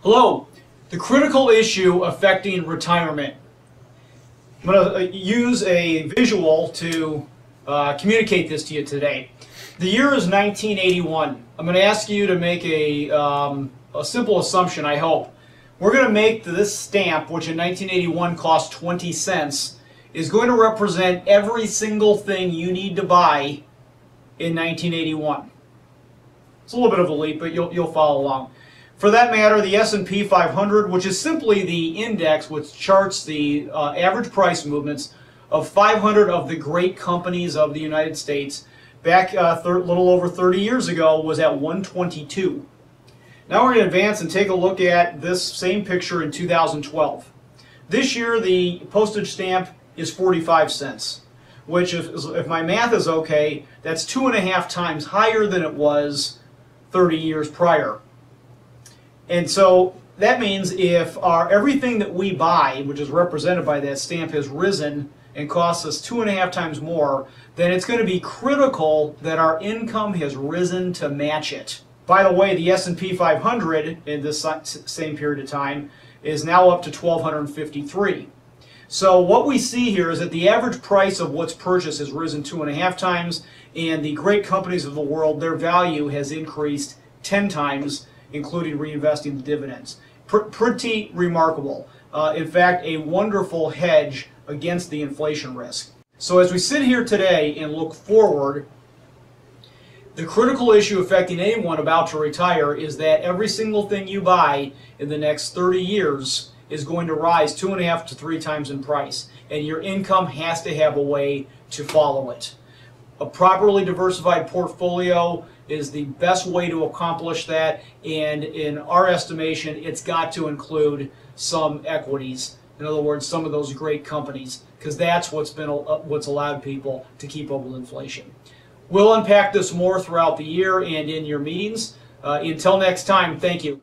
Hello, the critical issue affecting retirement. I'm going to use a visual to communicate this to you today. The year is 1981. I'm going to ask you to make a simple assumption, I hope. We're going to make this stamp, which in 1981 cost 20 cents, is going to represent every single thing you need to buy in 1981. It's a little bit of a leap, but you'll follow along. For that matter, the S&P 500, which is simply the index which charts the average price movements of 500 of the great companies of the United States, back a little over 30 years ago, was at 122. Now we're going to advance and take a look at this same picture in 2012. This year, the postage stamp is 45 cents, which, if my math is okay, that's 2.5 times higher than it was 30 years prior. And so that means if everything that we buy, which is represented by that stamp, has risen and costs us 2.5 times more, then it's going to be critical that our income has risen to match it. By the way, the S&P 500 in this same period of time is now up to 1,253. So what we see here is that the average price of what's purchased has risen 2.5 times, and the great companies of the world, their value has increased 10 times, including reinvesting the dividends. Pretty remarkable. In fact, a wonderful hedge against the inflation risk. So as we sit here today and look forward, the critical issue affecting anyone about to retire is that every single thing you buy in the next 30 years is going to rise 2.5 to 3 times in price, and your income has to have a way to follow it. A properly diversified portfolio is the best way to accomplish that, and in our estimation, it's got to include some equities. In other words, some of those great companies, because that's what's allowed people to keep up with inflation. We'll unpack this more throughout the year and in your meetings. Until next time, thank you.